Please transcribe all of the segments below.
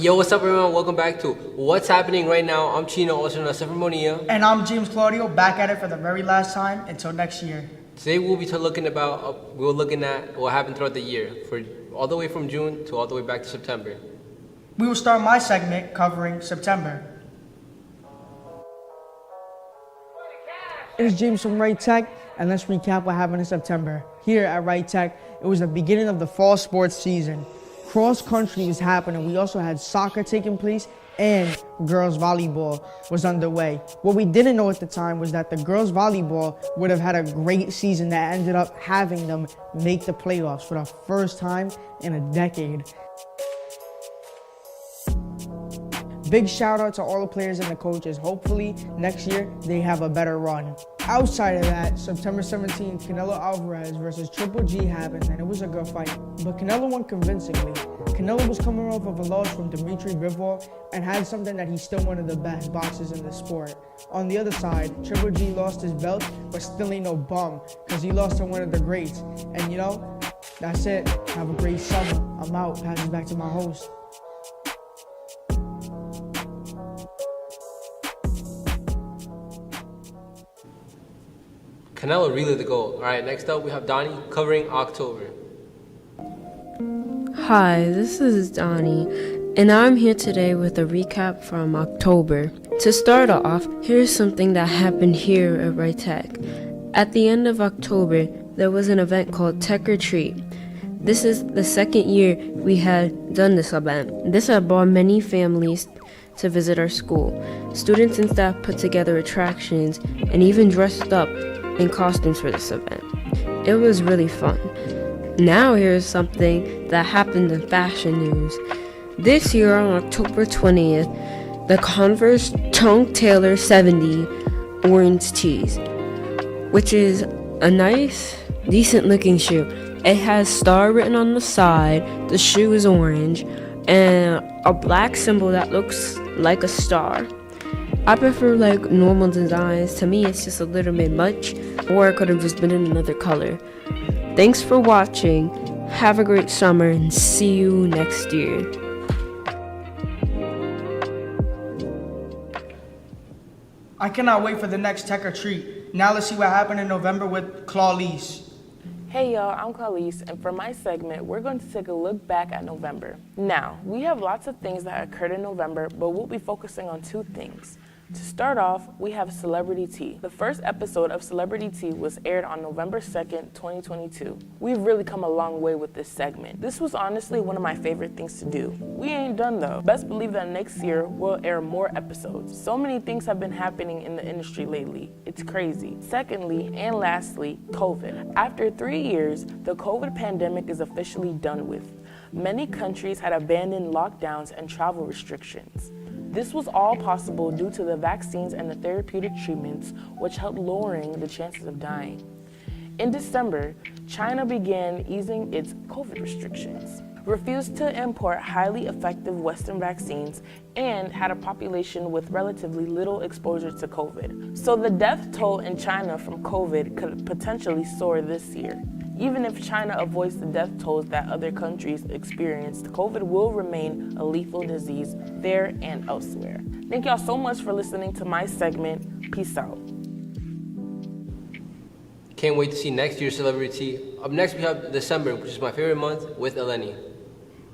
Yo, what's up, everyone? Welcome back to What's Happening Right Now. I'm Chino, also known as Monilla. And I'm James Claudio, back at it for the very last time until next year. Today we'll be looking at what happened throughout the year, for all the way from June to all the way back to September. We will start my segment covering September. It's James from Wright Tech, and let's recap what happened in September. Here at Wright Tech, it was the beginning of the fall sports season. Cross country was happening. We also had soccer taking place, and girls volleyball was underway. What we didn't know at the time was that the girls volleyball would have had a great season that ended up having them make the playoffs for the first time in a decade. Big shout out to all the players and the coaches. Hopefully next year they have a better run. Outside of that, September 17th, Canelo Alvarez versus Triple G happened, and it was a good fight. But Canelo won convincingly. Canelo was coming off of a loss from Dmitry Bivol and had something that he's still one of the best boxers in the sport. On the other side, Triple G lost his belt, but still ain't no bum, because he lost to one of the greats. And you know, that's it. Have a great summer. I'm out. Pass it back to my host. Canelo really the goal. Alright, next up we have Donnie covering October. Hi, this is Donnie, and I'm here today with a recap from October. To start off, here's something that happened here at Wright Tech. At the end of October, there was an event called Tech Retreat. This is the second year we had done this event. This had brought many families to visit our school. Students and staff put together attractions and even dressed up in costumes for this event. It was really fun. Now here's something that happened in fashion news. This year on October 20th, the Converse Chunk Taylor 70 orange tees, which is a nice, decent looking shoe. It has star written on the side, the shoe is orange, and a black symbol that looks like a star. I prefer like normal designs. To me, it's just a little bit much, or it could have just been in another color. Thanks for watching. Have a great summer and see you next year. I cannot wait for the next Tech Retreat. Now let's see what happened in November with Claudice. Hey y'all, I'm Khalees, and for my segment, we're going to take a look back at November. Now, we have lots of things that occurred in November, but we'll be focusing on two things. To start off, we have Celebrity Tea. The first episode of Celebrity Tea was aired on November 2nd, 2022. We've really come a long way with this segment. This was honestly one of my favorite things to do. We ain't done though. Best believe that next year we'll air more episodes. So many things have been happening in the industry lately. It's crazy. Secondly, and lastly, COVID. After 3 years, the COVID pandemic is officially done with. Many countries had abandoned lockdowns and travel restrictions. This was all possible due to the vaccines and the therapeutic treatments, which helped lowering the chances of dying. In December, China began easing its COVID restrictions, refused to import highly effective Western vaccines, and had a population with relatively little exposure to COVID. So the death toll in China from COVID could potentially soar this year. Even if China avoids the death tolls that other countries experienced, COVID will remain a lethal disease there and elsewhere. Thank y'all so much for listening to my segment. Peace out. Can't wait to see next year's Celebrity. Up next we have December, which is my favorite month, with Eleni.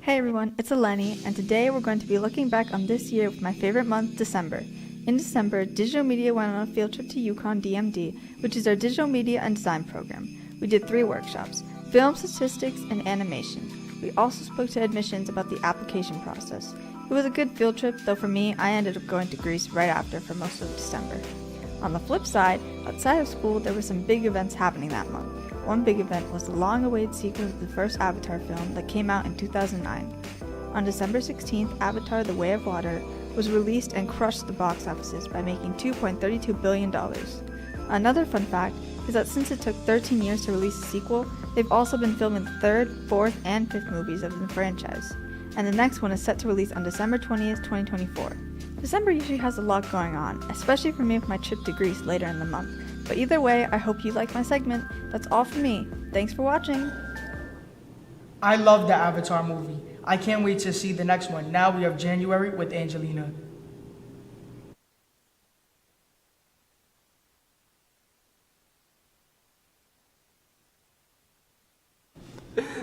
Hey everyone, it's Eleni, and today we're going to be looking back on this year with my favorite month, December. In December, Digital Media went on a field trip to Yukon DMD, which is our digital media and design program. We did 3 workshops: film, statistics, and animation. We also spoke to admissions about the application process. It was a good field trip, though for me, I ended up going to Greece right after for most of December. On the flip side, outside of school, there were some big events happening that month. One big event was the long-awaited sequel to the first Avatar film that came out in 2009. On December 16th, Avatar: The Way of Water was released and crushed the box offices by making $2.32 billion. Another fun fact is that since it took 13 years to release a sequel, they've also been filming the 3rd, 4th, and 5th movies of the franchise. And the next one is set to release on December 20th, 2024. December usually has a lot going on, especially for me with my trip to Greece later in the month. But either way, I hope you liked my segment. That's all for me. Thanks for watching. I love the Avatar movie. I can't wait to see the next one. Now we have January with Angelina.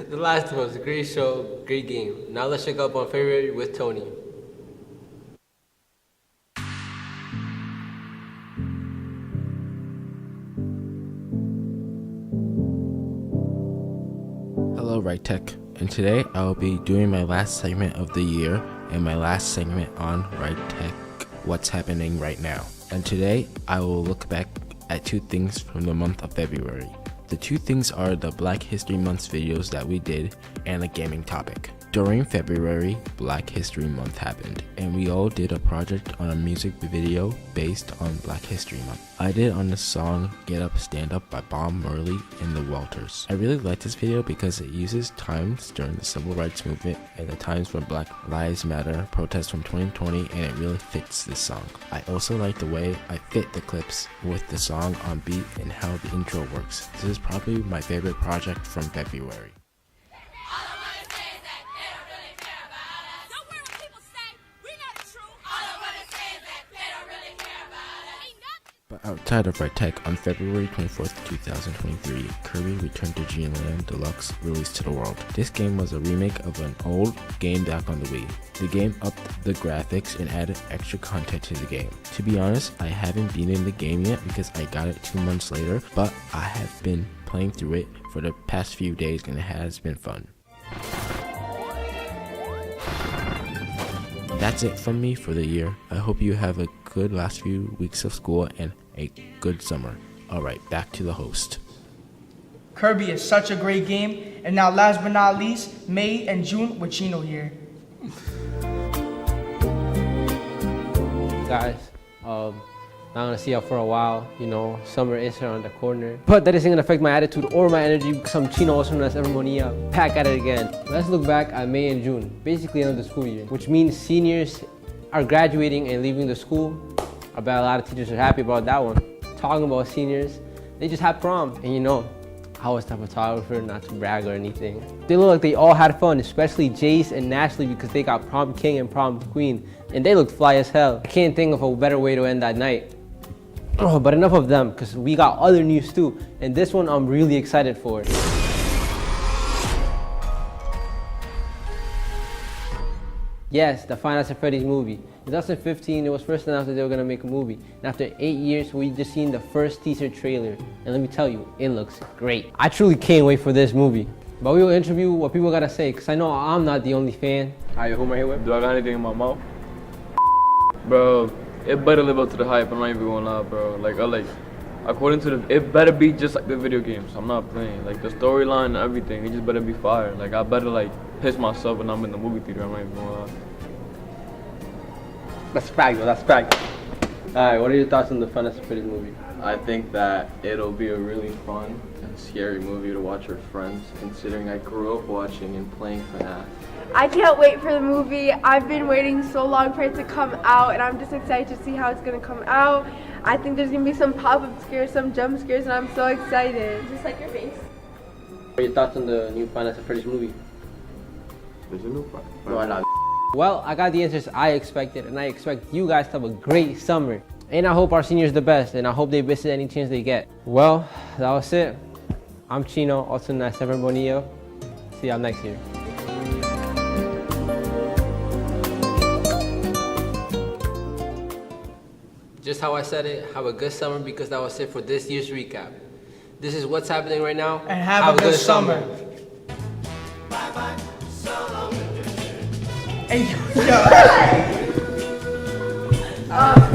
The Last of Us, great show, great game. Now let's check up on February with Tony. Hello, Wright Tech, and today I will be doing my last segment of the year and my last segment on Wright Tech, what's happening right now. And today I will look back at two things from the month of February. The two things are the Black History Month videos that we did and a gaming topic. During February, Black History Month happened, and we all did a project on a music video based on Black History Month. I did on the song Get Up Stand Up by Bob Marley and the Walters. I really like this video because it uses times during the Civil Rights Movement and the times when Black Lives Matter protests from 2020, and it really fits this song. I also like the way I fit the clips with the song on beat and how the intro works. This is probably my favorite project from February. But outside of Wright Tech, on February 24th, 2023, Kirby Returned to Dreamland Deluxe released to the world. This game was a remake of an old game back on the Wii. The game upped the graphics and added extra content to the game. To be honest, I haven't beaten the game yet because I got it 2 months later, but I have been playing through it for the past few days and it has been fun. That's it from me for the year. I hope you have a good last few weeks of school and a good summer. Alright, back to the host. Kirby is such a great game. And now last but not least, May and June with Chino here. Guys, not gonna see y'all for a while. You know, summer is around the corner. But that isn't gonna affect my attitude or my energy because I'm Chino, also known as Evermonia. Back at it again. Let's look back at May and June, basically end of the school year, which means seniors are graduating and leaving the school. I bet a lot of teachers are happy about that one. Talking about seniors, they just had prom. And you know, I was the photographer, not to brag or anything. They look like they all had fun, especially Jace and Ashley because they got prom king and prom queen. And they looked fly as hell. I can't think of a better way to end that night. Oh, but enough of them, because we got other news too. And this one I'm really excited for. Yes, the Five Nights at Freddy's movie. In 2015, it was first announced that they were going to make a movie. And after 8 years, we just seen the first teaser trailer. And let me tell you, it looks great. I truly can't wait for this movie. But we will interview what people gotta say, because I know I'm not the only fan. Alright, who am I here with? Do I got anything in my mouth? Bro, it better live up to the hype. I'm not even gonna lie, bro. According to it better be just like the video games. I'm not playing. Like the storyline and everything, it just better be fire. Like I better piss myself when I'm in the movie theater. I'm not even gonna lie. That's fact, that's fact. Alright, what are your thoughts on the Five Nights at Freddy's movie? I think that it'll be a really fun and scary movie to watch with friends, considering I grew up watching and playing FNAF. I can't wait for the movie. I've been waiting so long for it to come out, and I'm just excited to see how it's going to come out. I think there's going to be some pop-up scares, some jump scares, and I'm so excited. Just like your face. What are your thoughts on the new Five Nights at Freddy's movie? There's a new one. Why not? Well, I got the answers I expected, and I expect you guys to have a great summer. And I hope our seniors the best, and I hope they visit any chance they get. Well, that was it. I'm Chino, also known as Sever Bonillo. See y'all next year. Just how I said it, have a good summer because that was it for this year's recap. This is what's happening right now. And have a good summer. Bye-bye, so long. Hey, yo.